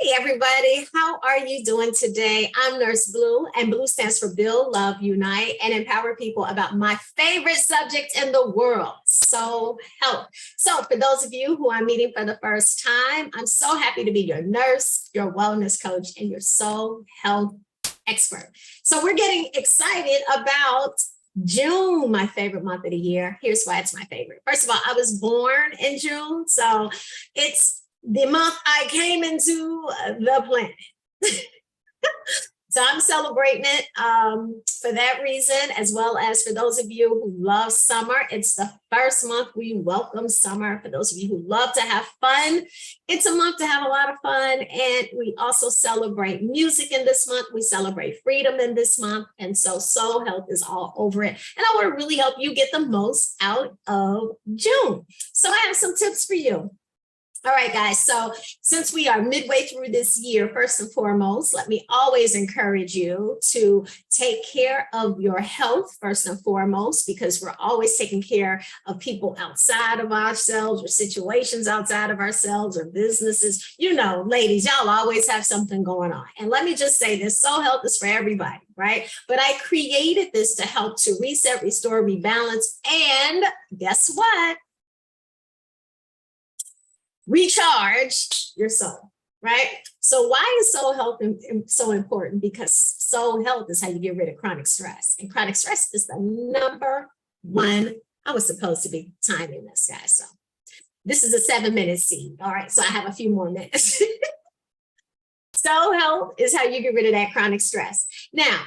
Hey everybody, how are you doing today? I'm Nurse Blue, and Blue stands for Build, Love, Unite, and empower people about my favorite subject in the world, soul health. So for those of you who I'm meeting for the first time, I'm so happy to be your nurse, your wellness coach, and your soul health expert. So we're getting excited about June, my favorite month of the year. Here's why it's my favorite. First of all, I was born in June, so it's the month I came into the planet. So I'm celebrating it for that reason, as well as for those of you who love summer. It's the first month we welcome summer. For those of you who love to have fun, it's a month to have a lot of fun. And we also celebrate music in this month. We celebrate freedom in this month. And so soul health is all over it. And I want to really help you get the most out of June. So I have some tips for you. All right, guys, so since we are midway through this year, first and foremost, let me always encourage you to take care of your health first and foremost, because we're always taking care of people outside of ourselves or situations outside of ourselves or businesses. You know, ladies, y'all always have something going on. And let me just say this, soul health is for everybody, right? But I created this to help to reset, restore, rebalance, and guess what? Recharge your soul, right? So why is soul health so important? Because soul health is how you get rid of chronic stress. And chronic stress is the number one. I was supposed to be timing this, guys. So this is a 7-minute seed. All right, so I have a few more minutes. Soul health is how you get rid of that chronic stress. Now,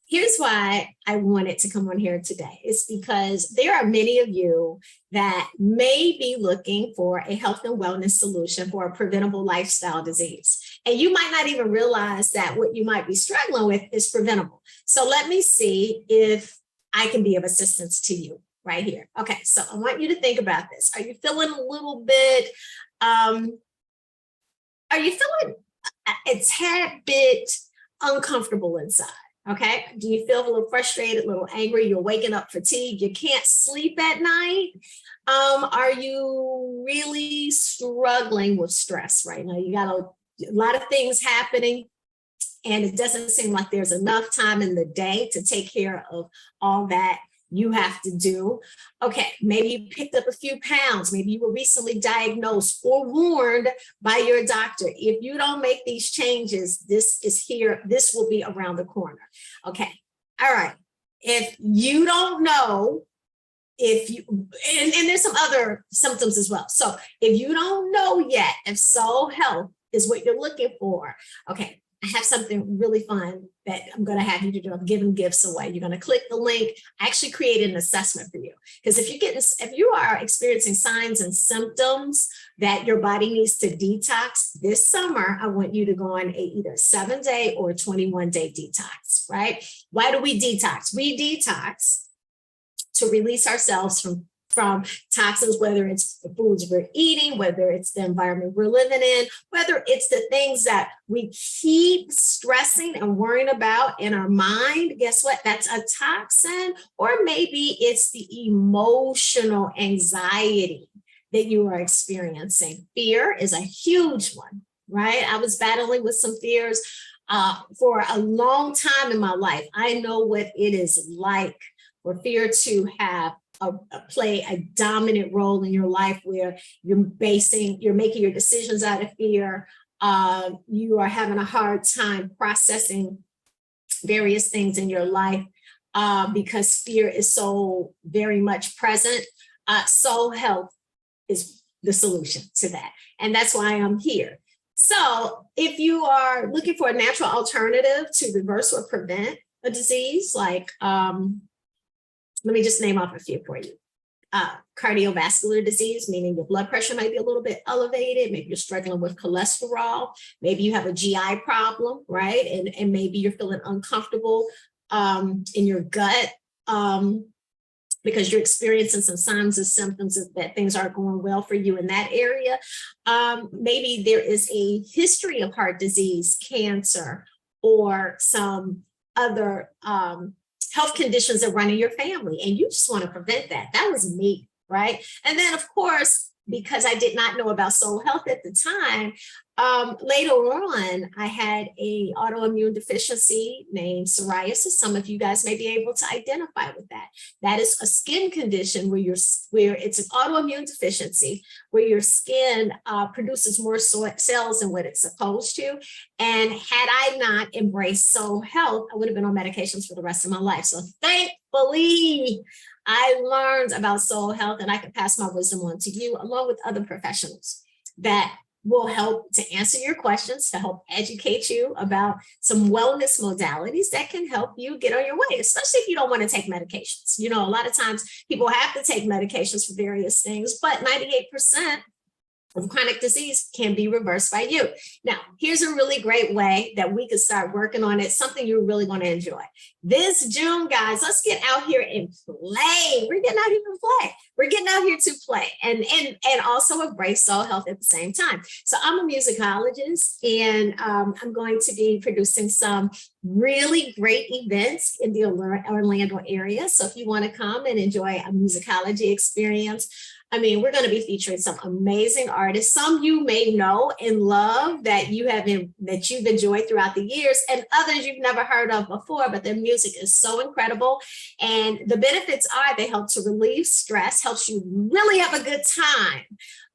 here's why I wanted to come on here today. It's because there are many of you that may be looking for a health and wellness solution for a preventable lifestyle disease. And you might not even realize that what you might be struggling with is preventable. So let me see if I can be of assistance to you right here. Okay, so I want you to think about this. Are you feeling a little bit, are you feeling a tad bit uncomfortable inside? Okay, do you feel a little frustrated, a little angry? You're waking up fatigued, you can't sleep at night? Are you really struggling with stress right now? You got a lot of things happening, and it doesn't seem like there's enough time in the day to take care of all that you have to do. Okay, maybe you picked up a few pounds. Maybe you were recently diagnosed or warned by your doctor. If you don't make these changes, this is here. This will be around the corner. Okay, all right. If you don't know, and there's some other symptoms as well. So if you don't know yet if soul health is what you're looking for, okay, I have something really fun that I'm going to have you to do. I'm giving gifts away. You're going to click the link. I actually created an assessment for you, because if you are experiencing signs and symptoms that your body needs to detox this summer, I want you to go on either a 7-day or 21-day detox, right? Why do we detox? We detox to release ourselves from toxins, whether it's the foods we're eating, whether it's the environment we're living in, whether it's the things that we keep stressing and worrying about in our mind. Guess what? That's a toxin. Or maybe it's the emotional anxiety that you are experiencing. Fear is a huge one, right? I was battling with some fears for a long time in my life. I know what it is like for fear to have play a dominant role in your life, where you're making your decisions out of fear. You are having a hard time processing various things in your life because fear is so very much present. Soul health is the solution to that. And that's why I'm here. So if you are looking for a natural alternative to reverse or prevent a disease, like let me just name off a few for you. Cardiovascular disease, meaning your blood pressure might be a little bit elevated. Maybe you're struggling with cholesterol. Maybe you have a GI problem, right? And maybe you're feeling uncomfortable in your gut because you're experiencing some signs and symptoms that things aren't going well for you in that area. Maybe there is a history of heart disease, cancer, or some other health conditions that run in your family, and you just want to prevent that. That was me, right? And then, of course, because I did not know about soul health at the time, Later on, I had a autoimmune deficiency named psoriasis. Some of you guys may be able to identify with that. That is a skin condition where it's an autoimmune deficiency where your skin produces more cells than what it's supposed to. And had I not embraced Soul Health, I would have been on medications for the rest of my life. So thankfully, I learned about Soul Health, and I could pass my wisdom on to you along with other professionals that will help to answer your questions, to help educate you about some wellness modalities that can help you get on your way, especially if you don't want to take medications. You know, a lot of times people have to take medications for various things, but 98% of chronic disease can be reversed by you. Now, here's a really great way that we could start working on it, something you're really going to enjoy. This June, guys, let's get out here and play. We're getting out here to play. We're getting out here to play and also embrace Soul Health at the same time. So I'm a musicologist, and I'm going to be producing some really great events in the Orlando area. So if you want to come and enjoy a musicology experience, I mean, we're going to be featuring some amazing artists. Some you may know and love that you've enjoyed throughout the years, and others you've never heard of before, but their music is so incredible. And the benefits are they help to relieve stress, helps you really have a good time.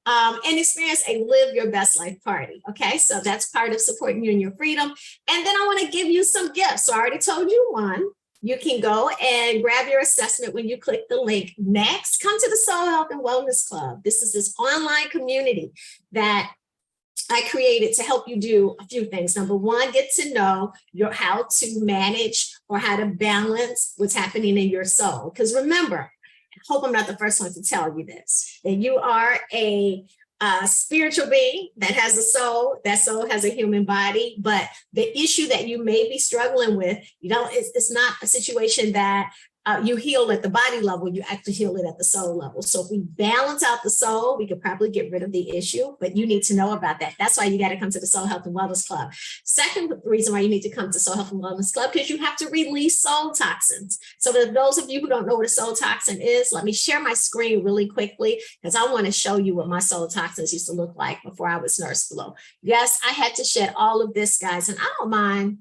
And experience a live your best life party. Okay, so that's part of supporting you in your freedom. And then I want to give you some gifts. So I already told you one. You can go and grab your assessment when you click the link. Next, come to the Soul Health and Wellness Club. This is this online community that I created to help you do a few things. Number one, get to know how to manage or how to balance what's happening in your soul. Because remember, I hope I'm not the first one to tell you this, that you are a spiritual being that has a soul. That soul has a human body, but the issue that you may be struggling with, it's not a situation that you heal at the body level, you actually heal it at the soul level. So if we balance out the soul, we could probably get rid of the issue, but you need to know about that. That's why you got to come to the Soul Health and Wellness Club. Second reason why you need to come to Soul Health and Wellness Club, because you have to release soul toxins. So for those of you who don't know what a soul toxin is, let me share my screen really quickly, because I want to show you what my soul toxins used to look like before I was Nurse Flo. Yes, I had to shed all of this, guys, and I don't mind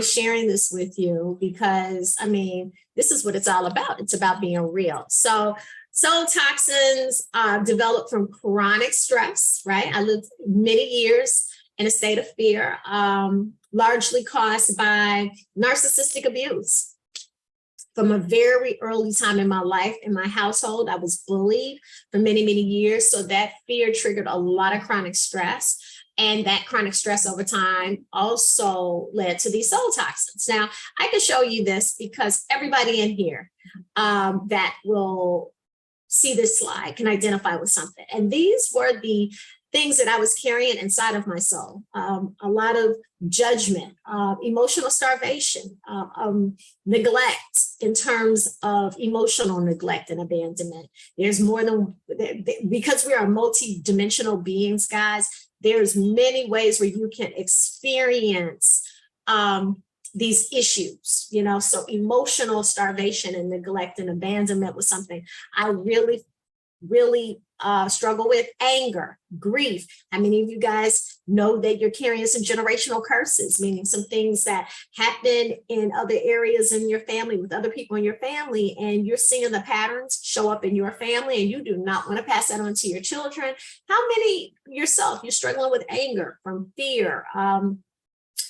sharing this with you because, I mean, this is what it's all about. It's about being real. So soul toxins develop from chronic stress, right? I lived many years in a state of fear, largely caused by narcissistic abuse. From a very early time in my life, in my household, I was bullied for many, many years. So that fear triggered a lot of chronic stress. And that chronic stress over time also led to these soul toxins. Now, I can show you this because everybody in here that will see this slide can identify with something. And these were the things that I was carrying inside of my soul. A lot of judgment, emotional starvation, neglect in terms of emotional neglect and abandonment. There's more than, because we are multi-dimensional beings, guys, there's many ways where you can experience these issues, so emotional starvation and neglect and abandonment was something I really struggle with. Anger, grief. How many of you guys know that you're carrying some generational curses, meaning some things that happen in other areas in your family with other people in your family, and you're seeing the patterns show up in your family and you do not want to pass that on to your children? How many yourself, you're struggling with anger from fear,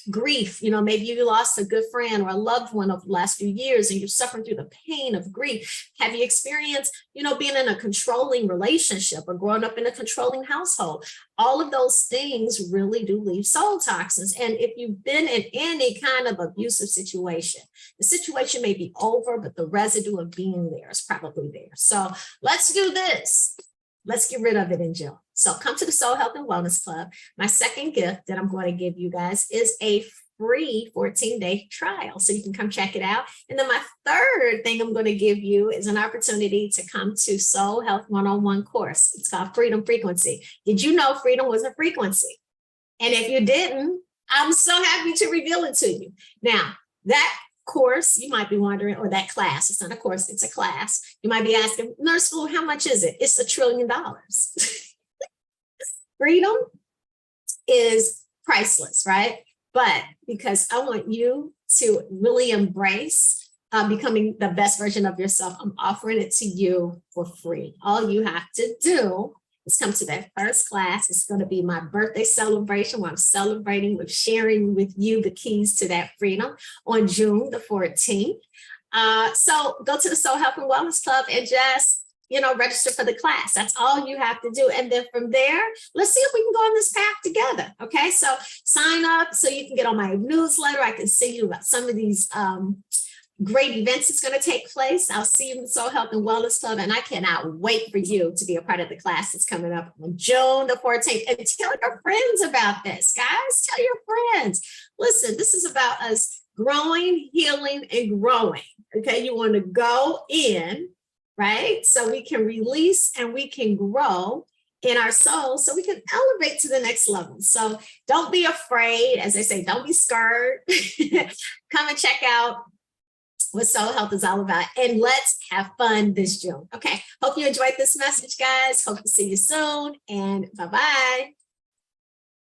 grief, maybe you lost a good friend or a loved one of the last few years and you're suffering through the pain of grief. Have you experienced, being in a controlling relationship or growing up in a controlling household? All of those things really do leave soul toxins. And if you've been in any kind of abusive situation, the situation may be over, but the residue of being there is probably there. So let's do this. Let's get rid of it in June. So come to the Soul Health and Wellness Club. My second gift that I'm going to give you guys is a free 14-day trial. So you can come check it out. And then my third thing I'm going to give you is an opportunity to come to Soul Health one-on-one course. It's called Freedom Frequency. Did you know freedom was a frequency? And if you didn't, I'm so happy to reveal it to you. Now, that course, you might be wondering, or that class, it's not a course, it's a class. You might be asking, Nurse Flo, how much is it? It's $1 trillion. Freedom is priceless, right? But because I want you to really embrace becoming the best version of yourself, I'm offering it to you for free. All you have to do is come to that first class. It's going to be my birthday celebration where I'm celebrating with sharing with you the keys to that freedom on June the 14th. So go to the Soul Health and Wellness Club and just, register for the class. That's all you have to do. And then from there, let's see if we can go on this path together. Okay. So sign up so you can get on my newsletter. I can see you about some of these great events that's going to take place. I'll see you in the Soul Health and Wellness Club, and I cannot wait for you to be a part of the class that's coming up on June the 14th. And tell your friends about this, guys. Tell your friends. Listen, this is about us growing, healing, and growing. Okay, you want to go in, right? So we can release and we can grow in our soul so we can elevate to the next level. So don't be afraid. As I say, don't be scared. Come and check out what Soul Health is all about. And let's have fun this June. Okay. Hope you enjoyed this message, guys. Hope to see you soon. And bye-bye.